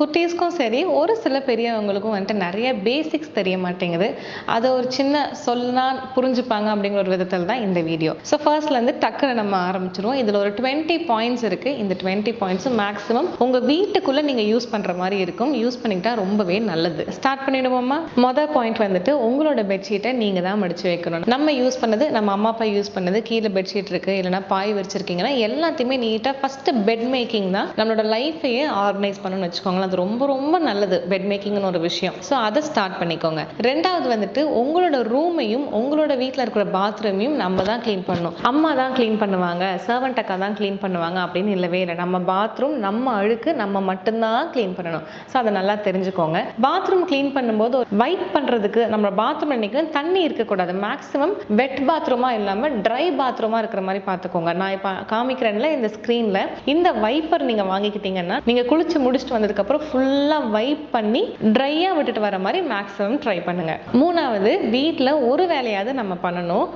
குட்டீஸ்க்கும் சரி, ஒரு சில பெரியவங்களுக்கும் வந்துட்டு நெறைய பேசிக்ஸ் தெரிய மாட்டேங்குது. அத ஒரு சின்ன சொன்னா புரிஞ்சுப்பாங்க அப்படிங்கிற ஒரு விதத்தில தான் இந்த வீடியோ. ஸோ ஃபர்ஸ்ட்லேருந்து டக்குனு நம்ம ஆரம்பிச்சுருவோம். இதில ஒரு 20 பாயிண்ட்ஸ் இருக்கு. இந்த 20 பாயிண்ட்ஸும் மேக்ஸிமம் உங்க வீட்டுக்குள்ள நீங்க யூஸ் பண்ற மாரி இருக்கும். யூஸ் பண்ணிக்கிட்டா ரொம்பவே நல்லது. ஸ்டார்ட் பண்ணிடுவோமா? மொத பாயிண்ட் வந்துட்டு உங்களோட பெட்ஷீட்ட நீங்க தான் மடிச்சு வைக்கணும். நம்ம யூஸ் பண்ணது, நம்ம அம்மா, அப்பா யூஸ் பண்ணது, கீழ பெட்ஷீட் இருக்கு, இல்லன்னா பாய் விரிச்சிருக்கீங்கன்னா எல்லாத்தையுமே நீட்டா ஃபர்ஸ்ட் பெட் மேக்கிங் தான் நம்மளோட லைஃபையே ஆர்கனைஸ் பண்ணணும்னு வச்சுக்கோங்களேன். அது ரொம்ப ரொம்ப நல்லது பெட் மேக்கிங்னு ஒரு விஷயம். ஸோ அதை ஸ்டார்ட் பண்ணிக்கோங்க. ரெண்டாவது வந்துட்டு உங்களோட ரூமையும் உங்களோட வீட்டில் இருக்கிற பாத்ரூமையும் நம்ம தான் க்ளீன் பண்ணணும். அம்மா தான் க்ளீன் பண்ணுவாங்க, சர்வெண்ட் அக்கா தான் க்ளீன் பண்ணுவாங்க அப்படின்னு இல்லவே இல்லை. நம்ம பாத்ரூம் நம்ம அழுக்கு நம்ம மட்டும்தான் க்ளீன் பண்ணணும். ஸோ அதை நல்லா தெரிஞ்சுக்கோங்க. பாத்ரூம் க்ளீன் பண்ணும்போது வைப் பண்ணுறதுக்கு நம்ம பாத்ரூம் நினைக்கிறேன் தண்ணி இருக்கக்கூடாது. மேக்ஸிமம் வெட் பாத்ரூமாக இல்லாமல் ட்ரை பாத்ரூமாக இருக்கிற மாதிரி பார்த்துக்கோங்க. நான் இப்போ காமிக்கிறேன்ல இந்த ஸ்க்ரீனில் இந்த வைப்பர் நீங்கள் வாங்கிக்கிட்டீங்கன்னா நீங்கள் குளிச்சு முடிச்சுட்டு வந்ததுக்கப்புறம் ஃபுல்லாக வைப் பண்ணி ட்ரையாக விட்டுட்டு வர மாதிரி மேக்ஸிமம் ட்ரை பண்ணுங்க. மூணாவது, வீட்டில் ஒரு வேலையாவது நம்ம பண்ணணும்.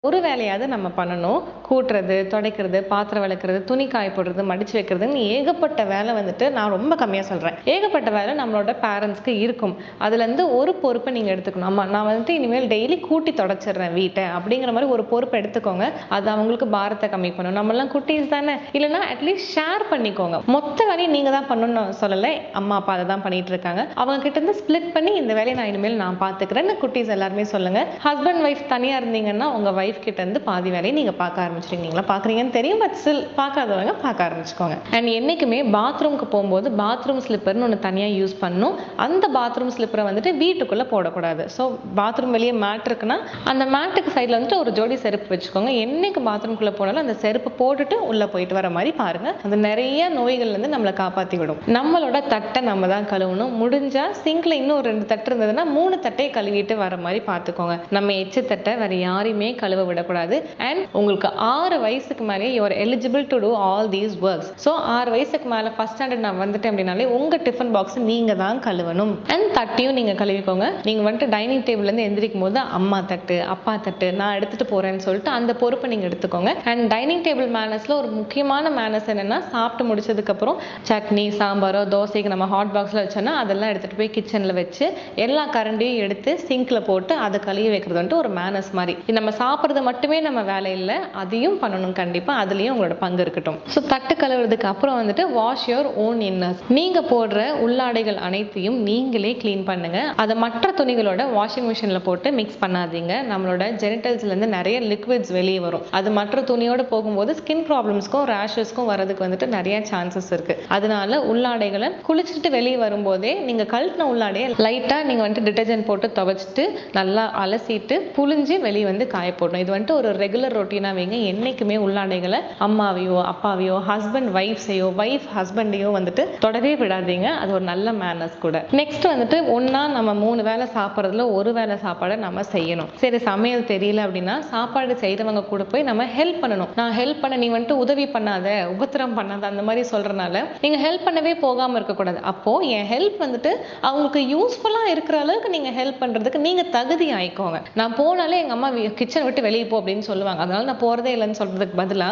ஒரு வேலையாவது நம்ம பண்ணணும். கூட்டுறது, துடைக்கிறது, பாத்திரம் விளக்குறது, துணி காய போடுறது, மடிச்சு வைக்கிறதுன்னு ஏகப்பட்ட வேலை வந்துட்டு நான் ரொம்ப கம்மியாக சொல்கிறேன். ஏகப்பட்ட வேலை நம்மளோட பேரண்ட்ஸ்க்கு இருக்கும். அதுலேருந்து ஒரு பொறுப்பை நீங்கள் எடுத்துக்கணும். அம்மா நான் வந்துட்டு இனிமேல் டெய்லி கூட்டி தொடச்சிடுறேன் வீட்டை அப்படிங்கிற மாதிரி ஒரு பொறுப்பை எடுத்துக்கோங்க. அது அவங்களுக்கு பாரத்தை கம்மி பண்ணும். நம்மளாம் குட்டீஸ் தானே, இல்லைன்னா அட்லீஸ்ட் ஷேர் பண்ணிக்கோங்க. மொத்த வேலையை நீங்கள் தான் பண்ணணும்னு சொல்லலை, அம்மா அப்பா அதை தான் பண்ணிட்டு இருக்காங்க. அவங்க கிட்ட இருந்து ஸ்பிளிட் பண்ணி இந்த வேலையை நான் இனிமேல் நான் பார்த்துக்கிறேன்னு குட்டீஸ் எல்லாருமே சொல்லுங்க. ஹஸ்பண்ட் ஒய்ஃப் தனியாக இருந்தீங்கன்னா உங்கள் வைஃப் கிட்ட இருந்து பாதி வேலையை நீங்க பார்க்க ஆரம்பிச்சிருக்கீங்களா? பார்க்குறீங்கன்னு தெரியும், பட் ஸ்டில் பார்க்காதவங்க பார்க்க ஆரம்பிச்சுக்கோங்க. அண்ட் என்னைக்குமே பாத்ரூம்க்கு போகும்போது பாத்ரூம் ஸ்லிப்பர்னு ஒன்று தனியாக யூஸ் பண்ணணும். அந்த பாத்ரூம் ஸ்லிப்பரை வந்துட்டு வீட்டுக்குள்ளே போடக்கூடாது. ஸோ பாத்ரூம் வெளியே மேட் இருக்குன்னா அந்த மேட்டுக்கு சைடில் வந்துட்டு ஒரு ஜோடி செருப்பு வச்சுக்கோங்க. என்னைக்கு பாத்ரூம்குள்ளே போனாலும் அந்த செருப்பு போட்டுட்டு உள்ளே போயிட்டு வர மாதிரி பாருங்க. அது நிறைய நோய்கள்லேருந்து நம்மளை காப்பாற்றி விடும். நம்மளோட தட்டை நம்ம தான் கழுவணும். முடிஞ்சா சிங்க்ல இன்னும் 2 தட்டு இருந்ததுன்னா 3 தட்டையை கழுவிட்டு வர மாதிரி பார்த்துக்கோங்க. நம்ம எச்சு தட்டை வேற யாரையுமே கழுவ விடக்கூடாது. அண்ட் உங்களுக்கு 6 வயசுக்கு மேலே you are eligible to do all these works. So 6 வயசுக்கு மேலே ஃபர்ஸ்ட் ஸ்டாண்டர்ட் நான் வந்துட்டேன் அப்படின்னாலே உங்க டிஃபன் பாக்ஸ் நீங்க தான் கழுவணும். அண்ட் தட்டையும் நீங்க கழுவிக்கோங்க. நீங்க வந்துட்டு டைனிங் டேபிள்லேருந்து எந்திரிக்கும் போது அம்மா தட்டு, அப்பா தட்டு நான் எடுத்துட்டு போறேன்னு சொல்லிட்டு அந்த பொறுப்பை நீங்க எடுத்துக்கோங்க. அண்ட் டைனிங் டேபிள் மேனர்ஸ்ல ஒரு முக்கியமான மேனர்ஸ் என்னன்னா, சாப்பிட்டு முடிச்சதுக்கு அப்புறம் சட்னி, சாம்பாரோ, தோசைக்கு நம்ம ஹாட் பாக்ஸ்ல வச்சோன்னா அதெல்லாம் எடுத்துட்டு போய் கிச்சன்ல வச்சு எல்லா கரண்டியும் எடுத்து சிங்க்ல போட்டு அதை கழுவி வைக்கிறது வந்துட்டு ஒரு மேனர்ஸ் மாதிரி. நம்ம சாப்பிட்றது மட்டுமே நம்ம வேலை இல்லை, அதையும் பண்ணணும். கண்டிப்பா அதுலயும் உங்களோட பங்கு இருக்கட்டும். ஸோ தட்டு கழுவுறதுக்கு அப்புறம் வந்துட்டு வாஷ் யுவர் ஓன் இன்னர்ஸ். நீங்க போடுற உள்ளாடைகள் அனைத்தையும் நீங்களே கிளீன் பண்ணுங்க. அதை மற்ற துணிகளோட வாஷிங் மிஷின்ல போட்டு மிக்ஸ் பண்ணாதீங்க. நம்மளோட ஜெனிட்டல்ஸ்ல இருந்து நிறைய லிக்விட்ஸ் வெளியே வரும். அது மற்ற துணியோட போகும்போது ஸ்கின் ப்ராப்ளம்ஸ்க்கும் ரேஷஸ்க்கும் வரதுக்கு வந்துட்டு நிறைய சான்சஸ் இருக்கு. அதனால உள்ளாடைகளை குளிச்சுட்டு வெளியே வரும்போதே நீங்க கழட்டின உள்ளாடையை லைட்டா நீங்க வந்துட்டு டிடர்ஜென்ட் போட்டு துவைச்சிட்டு நல்லா அலசிட்டு புழிஞ்சு வெளியே வந்து காய போடணும். இது வந்துட்டு ஒரு ரெகுலர் ரொட்டீனா வைங்க. என்னைக்குமே உள்ளாடைகளை அம்மாவையோ அப்பாவையோ ஹஸ்பண்ட் ஒய்ஃப்ஸையோ ஒய்ஃப் ஹஸ்பண்டையோ வந்துட்டு தொடவே விடாதீங்க. அது ஒரு நல்ல மேனர்ஸ் கூட. நெக்ஸ்ட் வந்துட்டு ஒன்னா நம்ம 3 வேளை சாப்பிட்றதுல ஒரு வேளை சாப்பாடை நம்ம செய்யணும். சரி சமையல் தெரியல அப்படின்னா சாப்பாடு செய்யறவங்க கூட போய் நம்ம ஹெல்ப் பண்ணணும். நான் ஹெல்ப் பண்ண, நீ வந்துட்டு உதவி பண்ணாத, உபத்திரம் பண்ணாத அந்த மாதிரி சொல்றதுனால நீங்க ஹெல்ப் பண்ணவே போகாம இருக்கக்கூடாது. அப்போ என் ஹெல்ப் வந்துட்டு அவங்களுக்கு யூஸ்ஃபுல்லா இருக்கிற அளவுக்கு நீங்க ஹெல்ப் பண்றதுக்கு நீங்க தகுதி ஆயிக்கோங்க. நான் போனாலே எங்க அம்மா கிச்சன் விட்டு வெளியே போ அப்படின்னு சொல்லுவாங்க. அதனால நான் போறதே இல்லைன்னு சொல்றதுக்கு பதிலா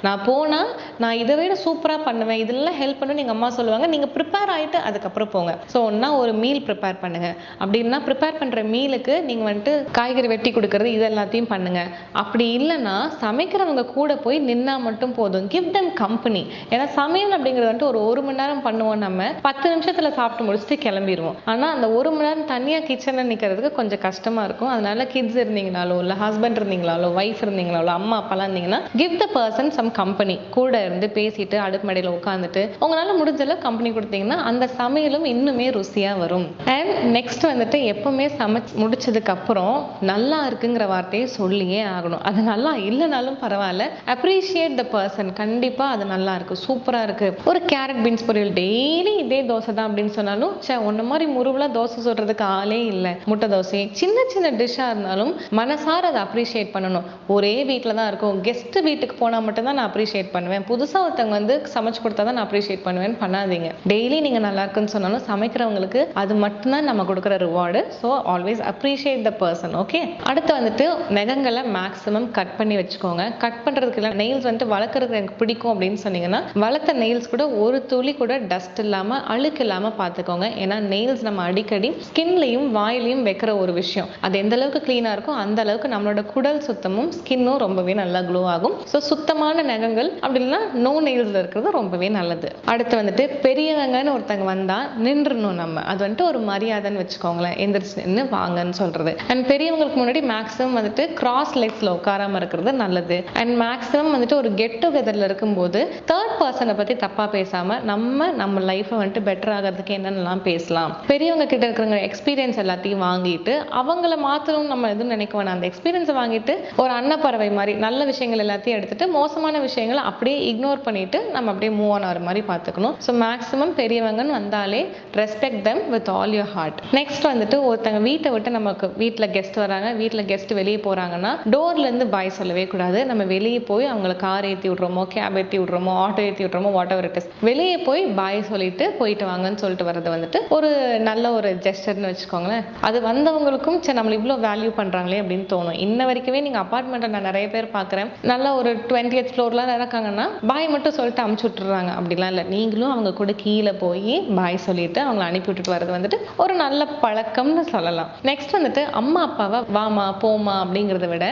நான் போனா நான் இதை விட சூப்பரா பண்ணுவேன், இதெல்லாம் ஹெல்ப் பண்ணு எங்க அம்மா சொல்லுவாங்க. நீங்க ப்ரிப்பேர் ஆயிட்டு அதுக்கப்புறம் போங்க. ஸோ ஒன்னா ஒரு மீல் ப்ரிப்பேர் பண்ணுங்க. அப்படின்னா ப்ரிப்பேர் பண்ற மீலுக்கு நீங்க வந்துட்டு காய்கறி வெட்டி கொடுக்கறது இது எல்லாத்தையும் பண்ணுங்க. அப்படி இல்லைன்னா சமைக்கிறவங்க கூட போய் நின்னா மட்டும் போதும். Give them company. ஏன்னா சமையல் அப்படிங்கிறது வந்துட்டு ஒரு மணி நேரம் பண்ணுவோம். நம்ம 10 நிமிஷத்துல சாப்பிட்டு முடிச்சுட்டு கிளம்பிடுவோம். ஆனா அந்த 1 மணி நேரம் தனியா கிச்சன்ல நிக்கிறதுக்கு கொஞ்சம் கஷ்டமா இருக்கும். அதனால கிட்ஸ் இருந்தீங்கனாலோ இல்ல ஹஸ்பண்ட் இருந்தீங்களாலோ வைஃப் இருந்தீங்களாலோ அம்மா அப்பாலாம் இருந்தீங்கன்னா give the person some company. கூட இருந்து பேசிட்டு அடுப்பு மடியில உட்காந்துட்டு உங்களால முடிஞ்சளவு கம்பெனி கொடுத்தீங்கன்னா அந்த சமையலும் இன்னுமே ருசியா வரும். அண்ட் நெக்ஸ்ட் வந்துட்டு எப்பவுமே சமைச்சு முடிச்சதுக்கு அப்புறம் நல்லா இருக்குங்கிற வார்த்தையை சொல்லியே ஆகணும். அது நல்லா இல்லைனாலும் பரவாயில்ல, அப்ரிஷியேட் த பர்சன். கண்டிப்பா அது நல்லா இருக்கு, சூப்பரா இருக்கு. ஒரு கேரட் பீன்ஸ் பொரியல் டெய்லி இதே தோசை தான் அப்படின்னு சொன்னாலும் ஒன்ன மாதிரி முருவலா தோசை சொல்றதுக்கு ஆளே இல்லை. முட்டை தோசை சின்ன சின்ன டிஷ்ஷா இருந்தாலும் மனசார அதை அப்ரிஷியேட் அப்ரிஷியேட் பண்ணணும். ஒரே வீட்டில் தான் இருக்கும், கெஸ்ட் வீட்டுக்கு போனால் மட்டும்தான் நான் அப்ரிஷியேட் பண்ணுவேன், புதுசாக ஒருத்தவங்க வந்து சமைச்சு கொடுத்தா தான் நான் அப்ரிஷியேட் பண்ணுவேன்னு பண்ணாதீங்க. டெய்லி நீங்கள் நல்லா இருக்குன்னு சொன்னாலும் சமைக்கிறவங்களுக்கு அது மட்டும்தான் நம்ம கொடுக்குற reward. So always appreciate the person. Okay. அடுத்து வந்துட்டு நகங்களை மேக்ஸிமம் கட் பண்ணி வச்சுக்கோங்க. கட் பண்ணுறதுக்கு இல்லை, நெயில்ஸ் வந்துட்டு வளர்க்குறது எனக்கு பிடிக்கும் அப்படின்னு சொன்னீங்கன்னா வளர்த்த நெயில்ஸ் கூட ஒரு துளி கூட டஸ்ட் இல்லாமல் அழுக்கு இல்லாமல் பார்த்துக்கோங்க. ஏன்னா நெயில்ஸ் நம்ம அடிக்கடி ஸ்கின்லையும் வாயிலையும் வைக்கிற ஒரு விஷயம். அது எந்த அளவுக்கு க்ளீனாக இருக்கும் அந்த அளவுக்கு நம்மளோட குடல் சுத்தமும் ஸ்கின்னும் ரொம்பவே நல்லா க்ளோ ஆகும். ஸோ சுத்தமான நகங்கள் அப்படி இல்லைன்னா நோ நெயில்ஸில் இருக்கிறது ரொம்பவே நல்லது. அடுத்து வந்துட்டு பெரியவங்கன்னு ஒருத்தங்க வந்தா நின்றுணும். நம்ம அது வந்துட்டு ஒரு மரியாதைன்னு வச்சுக்கோங்களேன். எந்திரிச்சு நின்று வாங்கன்னு சொல்றது. அண்ட் பெரியவங்களுக்கு முன்னாடி மேக்ஸிமம் வந்துட்டு கிராஸ் லெக்ஸ்ல உட்காராம இருக்கிறது நல்லது. அண்ட் மேக்ஸிமம் வந்துட்டு ஒரு கெட் டுகெதர்ல இருக்கும்போது தேர்ட் பர்சனை பத்தி தப்பா பேசாம நம்ம லைஃபை வந்துட்டு பெட்டர் ஆகிறதுக்கு என்னென்னலாம் பேசலாம், பெரியவங்க கிட்ட இருக்கிற எக்ஸ்பீரியன்ஸ் எல்லாத்தையும் வாங்கிட்டு அவங்கள மாத்திரம் நம்ம எதுவும் நினைக்க வேணாம். அந்த எக்ஸ்பீரியன்ஸை வாங்கிட்டு ஒரு அன்னப்பறவை மாதிரி நல்ல விஷயங்கள் எல்லாத்தையும் எடுத்துட்டு மோசமான விஷயங்களை அப்படியே இக்னோர் பண்ணிட்டு நம்ம அப்படியே மூவ் ஆன் ஆகிற மாதிரி பார்த்துக்கணும். ஸோ மேக்ஸிமம் பெரியவங்கன்னு வந்தாலே respect them with all your heart. Next வந்துட்டு ஒருத்தங்க வீட்டை விட்டு நமக்கு வீட்டில் கெஸ்ட் வராங்க, வீட்டில் கெஸ்ட் வெளியே போகிறாங்கன்னா டோர்லேருந்து பாய் சொல்லவே கூடாது. நம்ம வெளியே போய் அவங்கள கார் ஏற்றி விட்றோமோ, கேப் ஏற்றி விட்றோமோ, ஆட்டோ ஏற்றி விட்றோமோ, வாட் எவர் இட் இஸ், வெளியே போய் பாய் சொல்லிட்டு போயிட்டு வாங்கன்னு சொல்லிட்டு வர்றது வந்துட்டு ஒரு நல்ல ஒரு ஜெஸ்டர்னு வச்சுக்கோங்களேன். அது வந்தவங்களுக்கும் சரி நம்மளை இவ்வளோ வேல்யூ பண்ணுறாங்களே அப்படின்னு தோணும். இன்ன வரைக்குமே நீங்கள் அப்பார்ட்மெண்ட்டை நான் நிறைய பேர் பார்க்குறேன், நல்லா ஒரு 20th ஃப்ளோர்லாம் இருக்காங்கன்னா பாய் மட்டும் சொல்லிட்டு அமுச்சு விட்டுறாங்க. அப்படிலாம் இல்லை, நீங்களும் அவங்க கூட கீழே போய் பாய் சொல்லிட்டு அவங்கள அனுப்பி விட்டுட்டு வர்றது வந்துட்டு ஒரு நல்ல பழக்கம்னு சொல்லலாம். நெக்ஸ்ட் வந்துட்டு அம்மா அப்பாவை வாமா போமா அப்படிங்கிறத விட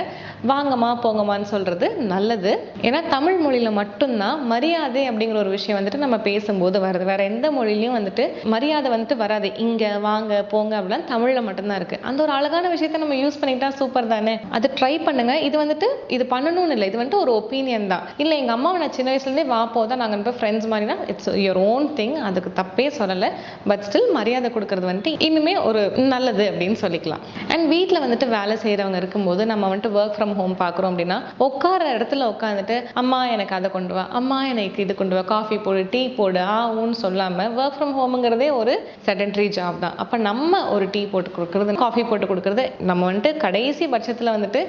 வாங்கம்மா போங்கம்மான்னு சொல்றது நல்லது. ஏன்னா தமிழ் மொழியில மட்டும்தான் மரியாதை அப்படிங்கிற ஒரு விஷயம் வந்துட்டு நம்ம பேசும்போது வருது. வேற எந்த மொழியிலையும் வந்துட்டு மரியாதை வந்துட்டு வராது. இங்க வாங்க போங்க அப்படிலாம் தமிழ்ல மட்டும்தான் இருக்கு. அந்த ஒரு அழகான விஷயத்த நம்ம யூஸ் பண்ணிட்டா சூப்பர் தானே. அது ட்ரை பண்ணுங்க. இது வந்துட்டு இது பண்ணணும்னு இல்லை, இது வந்துட்டு ஒரு ஒப்பீனியன் தான். இல்லை எங்க அம்மாவை நான் சின்ன வயசுல இருந்தே வா போதான் நாங்கள் இப்போ ஃப்ரெண்ட்ஸ் மாதிரினா இட்ஸ் யுவர் ஓன் திங், அதுக்கு தப்பே சொல்லலை. பட் ஸ்டில் மரியாதை கொடுக்கறது வந்துட்டு இனிமே ஒரு நல்லது அப்படின்னு சொல்லிக்கலாம். அண்ட் வீட்டில் வந்துட்டு வேலை செய்யறவங்க இருக்கும்போது நம்ம வந்துட்டு ஒர்க் ஃப்ரம் ஹோம் பார்க்குறோம் அப்படின்னா உட்கார இடத்துல உட்காந்துட்டு அம்மா எனக்கு அதை கொண்டு வா, அம்மா எனக்கு இது கொண்டு வா, காஃபி போடு, டீ போடு, ஊன்னு சொல்லாம ஒர்க் ஃப்ரம் ஹோம்ங்கிறதே ஒரு செடன்ட்ரி ஜாப் தான். அப்போ நம்ம ஒரு டீ போட்டு கொடுக்குறது, காஃபி போட்டு கொடுக்குறது, நம்ம வந்துட்டு கடைசி பட்சத்தில் வந்துட்டு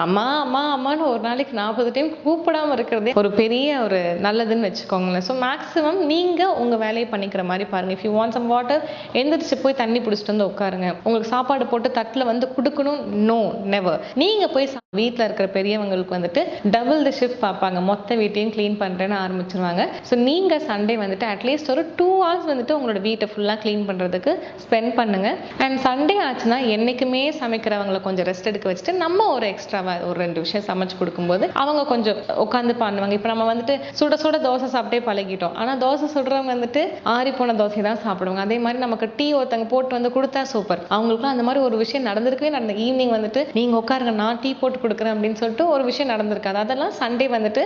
அம்மா அம்மா அம்மான்னு ஒரு நாளைக்கு 40 டைம் கூப்பிடாம இருக்கிறதே ஒரு பெரிய ஒரு நல்லதுன்னு வச்சுக்கோங்களேன். ஸோ மேக்ஸிமம் நீங்கள் உங்கள் வேலையை பண்ணிக்கிற மாதிரி பாருங்க. If you want some water எந்திரிச்சு போய் தண்ணி பிடிச்சிட்டு வந்து உட்காருங்க. உங்களுக்கு சாப்பாடு போட்டு தட்டில் வந்து கொடுக்கணும், நோ நெவர். நீங்கள் போய் வீட்டில் இருக்கிற பெரியவங்களுக்கு வந்துட்டு டபுள் தி ஷிஃப்ட் பார்ப்பாங்க, மொத்த வீட்டையும் க்ளீன் பண்ணுறேன்னு ஆரம்பிச்சிருவாங்க. ஸோ நீங்கள் சண்டே வந்துட்டு அட்லீஸ்ட் ஒரு 2 hours வந்துட்டு உங்களோட வீட்டை ஃபுல்லாக க்ளீன் பண்ணுறதுக்கு ஸ்பெண்ட் பண்ணுங்க. அண்ட் சண்டே ஆச்சுன்னா என்றைக்குமே சமைக்கிறவங்களை கொஞ்சம் ரெஸ்ட் எடுக்க வச்சுட்டு நம்ம ஒரு எக்ஸ்ட்ராவாக ஒரு 2 விஷயம் சமைச்சு கொடுக்கும்போது அவங்க கொஞ்சம் உட்காந்து பண்ணுவாங்க. இப்போ நம்ம வந்துட்டு சுட சுட தோசை சாப்பிட்டே பழகிட்டோம். ஆனால் தோசை சுடுறவங்க வந்துட்டு ஆறி போன தோசை தான் சாப்பிடுவாங்க. அதே மாதிரி நமக்கு டீ ஒருத்தங்க போட்டு வந்து கொடுத்தா சூப்பர். அவங்களுக்குலாம் அந்த மாதிரி ஒரு விஷயம் நடந்திருக்கவே நடந்த ஈவினிங் வந்துட்டு நீங்கள் உட்காருங்க நான் டீ போட்டு கொடுக்குறேன் அப்படின்னு சொல்லிட்டு ஒரு விஷயம் நடந்திருக்காது. அதெல்லாம் சண்டே வந்துட்டு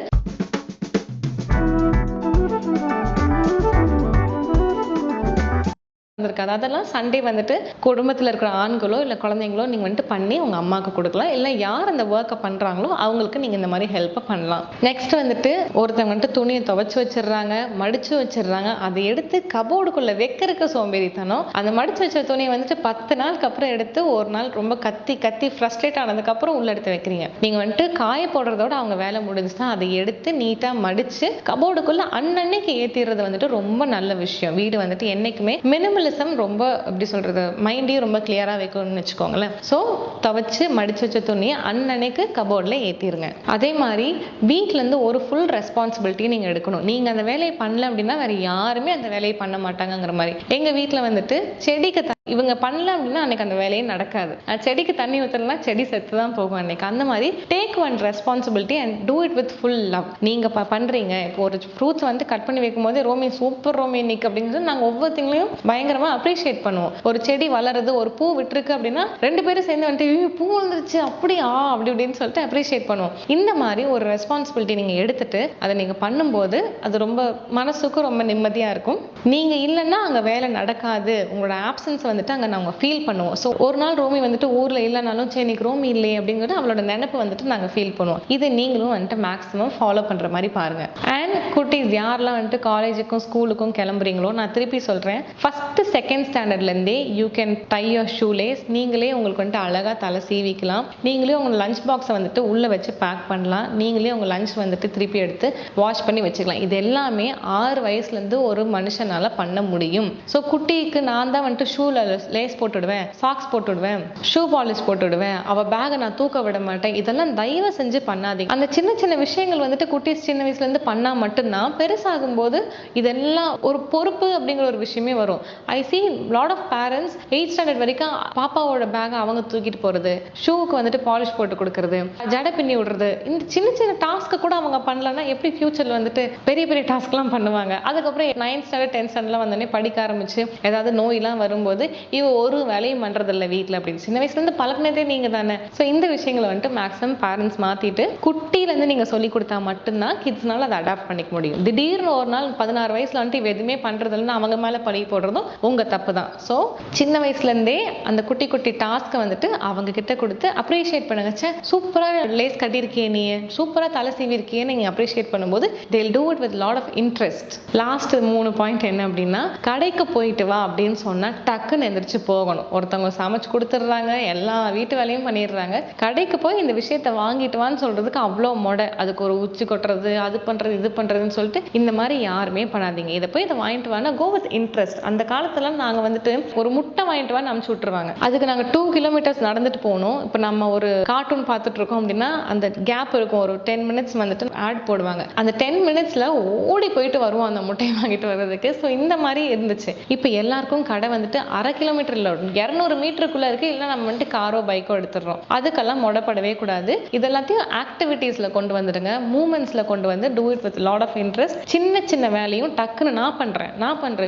இருக்காது. அதெல்லாம் சண்டே வந்துட்டு குடும்பத்தில் இருக்கிற ஆண்களோ இல்லை குழந்தைங்களோ நீங்கள் வந்துட்டு பண்ணி உங்கள் அம்மாவுக்கு கொடுக்கலாம். இல்லை யார் அந்த ஒர்க்கை பண்ணுறாங்களோ அவங்களுக்கு நீங்கள் இந்த மாதிரி ஹெல்ப்பை பண்ணலாம். நெக்ஸ்ட் வந்துட்டு ஒருத்தவங்க வந்துட்டு துணியை துவைச்சு வச்சிடுறாங்க, மடிச்சு வச்சிடுறாங்க, அதை எடுத்து கபோர்டுக்குள்ளே வைக்கிறதுக்கு சோம்பேறித்தனம். அந்த மடிச்சு வச்ச துணியை வந்துட்டு 10 நாளுக்கு அப்புறம் எடுத்து ஒரு நாள் ரொம்ப கத்தி ஃப்ரஸ்ட்ரேட் ஆனதுக்கப்புறம் உள்ள எடுத்து வைக்கிறீங்க. நீங்கள் வந்துட்டு காய போடுறதோட அவங்க வேலை முடிஞ்சுன்னா அதை எடுத்து நீட்டாக மடித்து கபோர்டுக்குள்ளே அன்னன்னைக்கு ஏற்றிடுறது வந்துட்டு ரொம்ப நல்ல விஷயம். வீடு வந்துட்டு என்றைக்குமே மினிமல் ரொம்ப எப்படி சொல்றது மைண்டையும் ரொம்ப கிளியரா வைக்கணும்னு வச்சுக்கோங்களேன். ஸோ துவைச்சு மடிச்சு வச்ச துணியை அன்னன்னைக்கு கபோர்ட்ல ஏற்றிருங்க. அதே மாதிரி வீட்டிலேருந்து ஒரு ஃபுல் ரெஸ்பான்சிபிலிட்டி நீங்கள் எடுக்கணும். நீங்கள் அந்த வேலையை பண்ணல அப்படின்னா வேற யாருமே அந்த வேலையை பண்ண மாட்டாங்கிற மாதிரி. எங்கள் வீட்டில் வந்துட்டு செடிக்கு இவங்க பண்ணல அப்படின்னா அன்னைக்கு அந்த வேலையே நடக்காது. செடிக்கு தண்ணி ஊற்றலன்னா செடி செத்து தான் போகும் அன்னைக்கு. அந்த மாதிரி take one responsibility and two it with full love. நீங்கள் பண்ணுறீங்க. இப்போ ஒரு ஃப்ரூட்ஸ் வந்து கட் பண்ணி வைக்கும் போது ரோமி சூப்பர் ரோமி இன்னைக்கு அப்படிங்கிறது நாங்கள் ஒவ்வொருத்தையும் பயங்கரமா அப்ரிஷியேட் பண்ணுவோம். ஒரு செடி வளருது, ஒரு பூ விட்டுருக்கு அப்படின்னா 2 பேரும் சேர்ந்து வந்துட்டு பூ வந்துருச்சு அப்படியா அப்படி அப்படின்னு சொல்லிட்டு அப்ரிஷியேட் பண்ணுவோம். இந்த மாதிரி ஒரு ரெஸ்பான்சிபிலிட்டி நீங்க எடுத்துட்டு அதை நீங்க பண்ணும்போது அது ரொம்ப மனசுக்கு ரொம்ப நிம்மதியா இருக்கும். நீங்க இல்லைன்னா அங்க வேலை நடக்காது, உங்களோட ஆப்சன்ஸ் வந்துட்டு அங்கே நாங்கள் ஃபீல் பண்ணுவோம். ஸோ ஒரு நாள் ரோமி வந்துட்டு ஊரில் இல்லைனாலும் சரி இன்னைக்கு ரோமி இல்லையே அப்படிங்கிறது அவளோட நினைப்பு வந்துட்டு நாங்கள் ஃபீல் பண்ணுவோம். இதை நீங்களும் வந்துட்டு மேக்ஸிமம் ஃபாலோ பண்ணுற மாதிரி பாருங்க. அண்ட் குட்டீஸ் யாரெல்லாம் வந்துட்டு காலேஜுக்கும் ஸ்கூலுக்கும் கிளம்புறீங்களோ, நான் திருப்பி சொல்கிறேன், ஃபஸ்ட்டு செகண்ட் ஸ்டாண்டர்ட்லேருந்தே you can tie your shoe lace. நீங்களே உங்களுக்கு வந்துட்டு அழகாக தலை சீவிக்கலாம். நீங்களே உங்கள் லஞ்ச் பாக்ஸை வந்துட்டு உள்ளே வச்சு பேக் பண்ணலாம். நீங்களே உங்கள் லஞ்ச் வந்துட்டு திருப்பி எடுத்து வாஷ் பண்ணி வச்சுக்கலாம். இது எல்லாமே 6 வயசுலேருந்து ஒரு மனுஷனால் பண்ண முடியும். ஸோ குட்டிக்கு நான் தான் வந்துட்டு ஷூவில் லேஸ் போட்டுவிடுவேன், சாக்ஸ் போட்டுவிடுவேன், ஷூ பாலிஷ் போட்டுவிடுவேன், அவள் பேகை நான் தூக்க விட மாட்டேன். இதெல்லாம் தயவு செஞ்சு பண்ணாதீங்க. அந்த சின்ன சின்ன விஷயங்கள் வந்துட்டு குட்டீஸ் சின்ன வயசுலேருந்து பண்ணால் மட்டும்தான் பெருசாகும்போது இதெல்லாம் ஒரு பொறுப்பு அப்படிங்கிற ஒரு விஷயமே வரும். I see lot of parents 8th standard வரைக்கும் பாப்பாவோட பேகை அவங்க தூக்கிட்டு போகிறது, ஷூவுக்கு வந்துட்டு பாலிஷ் போட்டு கொடுக்கறது, ஜடை பின்னி விடுறது, இந்த சின்ன சின்ன டாஸ்க்கு கூட அவங்க பண்ணலன்னா எப்படி ஃபியூச்சரில் வந்துட்டு பெரிய பெரிய டாஸ்க்லாம் பண்ணுவாங்க. அதுக்கப்புறம் 9th ஸ்டாண்டர்ட் 10th ஸ்டாண்டர்ட்லாம் வந்தோடனே படிக்க ஆரம்பிச்சு ஏதாவது நோயெல்லாம் வரும்போது இவ ஒரு வேலையும் பண்ணுறதில்ல வீட்டில் அப்படின்னு சின்ன வயசுலேருந்து பழக்கினதே நீங்கள் தானே. ஸோ இந்த விஷயங்களை வந்துட்டு மேக்ஸிமம் பேரண்ட்ஸ் மாற்றிட்டு குட்டியிலேருந்து நீங்கள் சொல்லி கொடுத்தா மட்டும்தான் கிட்ஸ்னால அதை அடாப்ட் பண்ணிக்க முடியும். திடீர்னு ஒரு நாள் 16 வயசுல வந்துட்டு இவ எதுவுமே பண்ணுறதில்லன்னு அவங்க மேலே பழி போடுறதும் உங்கள் தப்பு தான். ஸோ சின்ன வயசுலேருந்தே அந்த குட்டி குட்டி டாஸ்க்கை வந்துட்டு அவங்க கிட்ட கொடுத்து அப்ரிஷியேட் பண்ணுங்க. சூப்பராக லேஸ் கட்டியிருக்கியே, நீ சூப்பராக தலை சீவி இருக்கியே நீங்கள் அப்ரிஷியேட் பண்ணும்போது they'll do it with lot of interest. Last 3 point என்ன அப்படின்னா, கடைக்கு போயிட்டு வா அப்படின்னு சொன்னா டக்குன்னு எந்திரிச்சு போகணும். ஒருத்தவங்க சமைச்சு கொடுத்துடுறாங்க, எல்லா வீட்டு வேலையும் பண்ணிடுறாங்க, கடைக்கு போய் இந்த விஷயத்த வாங்கிட்டு வான்னு சொல்றதுக்கு அவ்வளோ மொடை, அதுக்கு ஒரு உச்சி கொட்டுறது, அது பண்றது இது பண்றதுன்னு சொல்லிட்டு இந்த மாதிரி யாருமே பண்ணாதீங்க. இதை போய் இதை வாங்கிட்டு வானா கோ வித் இன்ட்ரெஸ்ட். அந்த காலத்துல நாங்க வந்துட்டு ஒரு முட்டை வாங்கிட்டு வான்னு அனுப்பிச்சு விட்டுருவாங்க, அதுக்கு நாங்க 2 கிலோமீட்டர்ஸ் நடந்துட்டு போகணும். இப்போ நம்ம ஒரு கார்ட்டூன் பார்த்துட்டு இருக்கோம் அப்படின்னா அந்த கேப் இருக்கும், ஒரு 10 மினிட்ஸ் வந்துட்டு ஆட் போடுவாங்க, அந்த 10 மினிட்ஸ்ல ஓடி போயிட்டு வருவோம் அந்த முட்டையை வாங்கிட்டு வர்றதுக்கு. ஸோ இந்த மாதிரி இருந்துச்சு. இப்போ எல்லாருக்கும் கடை வந்துட்டு 1/2 கிலோமீட்டர்ல 200 மீட்டருக்குள்ள இருக்கு, இல்லை நம்ம வந்துட்டு காரோ பைக்கோ எடுத்துடுறோம். அதுக்கெல்லாம் முடப்படவே கூடாது. இதெல்லாத்தையும் ஆக்டிவிட்டீஸ்ல கொண்டு வந்துடுங்க, மூமெண்ட்ஸ்ல கொண்டு வந்து do it with lot of interest. சின்ன சின்ன வேலையும் டக்குன்னு நான் பண்றேன்.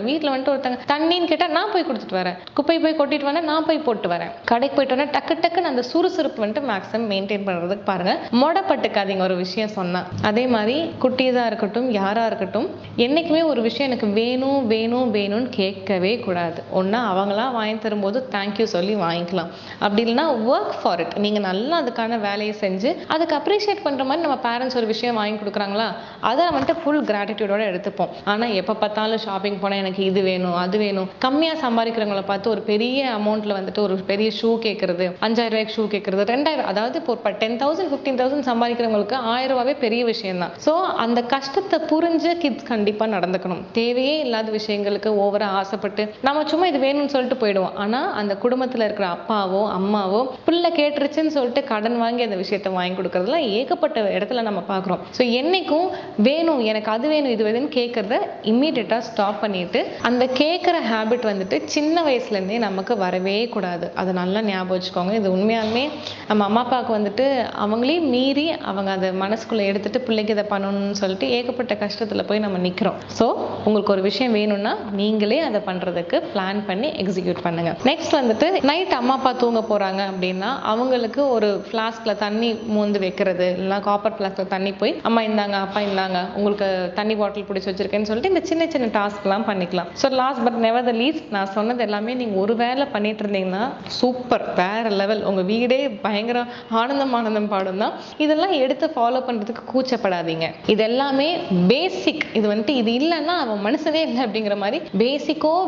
வீட்டில் வந்துட்டு ஒருத்தங்க தண்ணின்னு கேட்டா நான் போய் கொடுத்துட்டு வரேன், குப்பை போய் கொட்டிட்டு வரேன், நான் போய் போட்டு வரேன், கடைக்கு போயிட்டு வரேன், டக்குன்னு அந்த சுறுசுறுப்பு வந்துட்டு மேக்ஸிமம் மெயின்டைன் பண்றதுக்கு பாருங்க. மொடப்பட்டுக்காதீங்க ஒரு விஷயம் சொன்னா. அதே மாதிரி குட்டீஸா இருக்கட்டும் யாரா இருக்கட்டும், என்னைக்குமே ஒரு விஷயம் எனக்கு வேணும் வேணும் வேணும்னு கேட்கவே கூடாது. ஒன்னா அவங்களா வாங்கி தரும்போது தேங்க்யூ சொல்லி வாங்கிக்கலாம், அப்படி இல்லைன்னா ஒர்க் ஃபார் இட். நீங்க நல்லா அதுக்கான வேலையை செஞ்சு அதுக்கு அப்ரிஷியேட் பண்ற மாதிரி நம்ம பேரண்ட்ஸ் ஒரு விஷயம் வாங்கி கொடுக்குறாங்களா, அதை வந்துட்டு ஃபுல் கிராட்டிடியூடோட எடுத்துப்போம். ஆனா எப்ப பார்த்தாலும் ஷாப்பிங் போனா எனக்கு இது வேணும் அது வேணும், கம்மியா சம்பாதிக்கிறவங்களை பார்த்து ஒரு பெரிய அமௌண்ட்ல வந்துட்டு ஒரு பெரிய ஷூ கேட்கறது, 5000 ரூபாய்க்கு ஷூ கேட்கறது, 2000, அதாவது இப்போ 10,000 15,000 சம்பாதிக்கிறவங்களுக்கு 1000 ரூபாவே பெரிய விஷயம் தான். ஸோ அந்த கஷ்டத்தை புரிஞ்சு கிட்ஸ் கண்டிப்பா நடந்துக்கணும். தேவையே இல்லாத விஷயங்களுக்கு ஓவரா ஆசைப்பட்டு நம்ம சும்மா இது வேணும்னு சொல்லிட்டு போயிடுவோம். ஆனா அந்த குடும்பத்துல இருக்கிற அப்பாவோ அம்மாவோ பிள்ளை கேட்டுருச்சுன்னு சொல்லிட்டு கடன் வாங்கி அந்த விஷயத்த வாங்கி கொடுக்கறதுலாம் ஏகப்பட்ட இடத்துல நம்ம பார்க்குறோம். ஸோ என்னைக்கும் வேணும் எனக்கு அது வேணும் இது வேணும்னு கேட்கறத இம்மீடியட்டா ஸ்டாப் பண்ணிட்டு, அந்த கேட்குற ஹேபிட் வந்துட்டு சின்ன வயசுல இருந்தே நமக்கு வரவே கூடாது. அதை நல்லா ஞாபகம் வச்சுக்கோங்க. இது உண்மையாலுமே நம்ம அம்மா அப்பாவுக்கு வந்துட்டு அவங்களே மீறி அவங்க அதை மனசுக்குள்ள எடுத்துட்டு பிள்ளைக்கு இதை பண்ணணும்னு சொல்லிட்டு ஏகப்பட்ட கஷ்டத்துல போய் நம்ம நிக்கிறோம். ஸோ உங்களுக்கு ஒரு விஷயம் வேணும்னா நீங்களே அதை பண்றதுக்கு பிளான் பண்ணி எக்ஸிக்யூட் பண்ணுங்க. நெக்ஸ்ட் வந்துட்டு நைட் அம்மா அப்பா தூங்க போறாங்க அப்படின்னா அவங்களுக்கு ஒரு ஃபிளாஸ்க்ல தண்ணி மோந்து வைக்கிறது, இல்லைன்னா காப்பர் ஃபிளாஸ்க்ல தண்ணி போய் அம்மா இந்தாங்க அப்பா இந்தாங்க உங்களுக்கு தண்ணி பாட்டில் பிடிச்சி வச்சிருக்கேன்னு சொல்லிட்டு இந்த சின்ன சின்ன டாஸ்க்லாம் பண்ணிக்கலாம். So last but never the least, நான் சொன்னது எல்லாமே நீங்க ஒரு வேலை பண்ணிட்டு இருந்தீங்கன்னா சூப்பர், வேற லெவல், உங்க வீடே பயங்கர ஆனந்தம் பாடும் தான். இதெல்லாம் எடுத்து ஃபாலோ பண்றதுக்கு கூச்சப்படாதீங்க. இது எல்லாமே பேசிக். இது வந்துட்டு இது இல்லைன்னா அவன் மனுஷனே இல்லை அப்படிங்கிற மாதிரி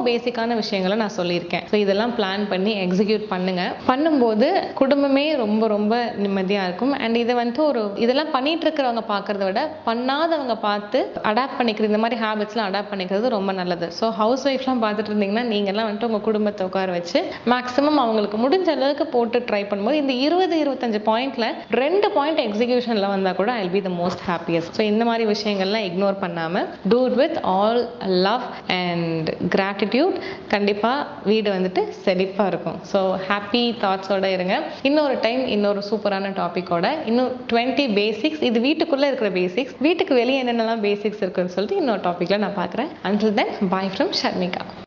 பேசிக்கான விஷயங்களை நான் சொல்லியிருக்கேன். ஸோ இதெல்லாம் பிளான் பண்ணி எக்ஸிக்யூட் பண்ணுங்க. பண்ணும்போது குடும்பமே ரொம்ப ரொம்ப நிம்மதியா இருக்கும். அண்ட் இதை வந்துட்டு இதெல்லாம் பண்ணிட்டு இருக்கிறவங்க பார்க்கறத விட பண்ணாதவங்க பார்த்து அடாப்ட் பண்ணிக்கிறது, இந்த மாதிரி ஹேபிட்ஸ்லாம் அடாப்ட் பண்ணிக்கிறது ரொம்ப நல்லது. ஸோ ஹவுஸ் ஒய்ஃப்லாம் பார்த்துட்டு இருந்தீங்கன்னா நீங்கள்லாம் வந்துட்டு உங்க குடும்பத்தை உட்கார வச்சு மேக்ஸிமம் அவங்களுக்கு முடிஞ்ச அளவுக்கு போட்டு ட்ரை பண்ணும்போது இந்த 20-25 பாயிண்ட்ல 2 பாயிண்ட் எக்ஸிக்யூஷன்ல வந்தா கூட I will be the most happiest. So இந்த மாதிரி விஷயங்கள்லாம் இக்னோர் பண்ணாம two it with all love and gratitude. கண்டிப்பா வீடு வந்துட்டு செழிப்பா இருக்கும். ஸோ ஹாப்பி தாட்ஸோட இருங்க. இன்னொரு டைம் இன்னொரு சூப்பரான டாபிக்கோட இன்னும் 20 பேசிக்ஸ், இது வீட்டுக்குள்ள இருக்கிற பேசிக்ஸ், வீட்டுக்கு வெளியே என்னென்னலாம் பேசிக்ஸ் இருக்குன்னு சொல்லிட்டு இன்னொரு டாபிக்ல நான் பார்க்குறேன். Until then, bye from Sharmika.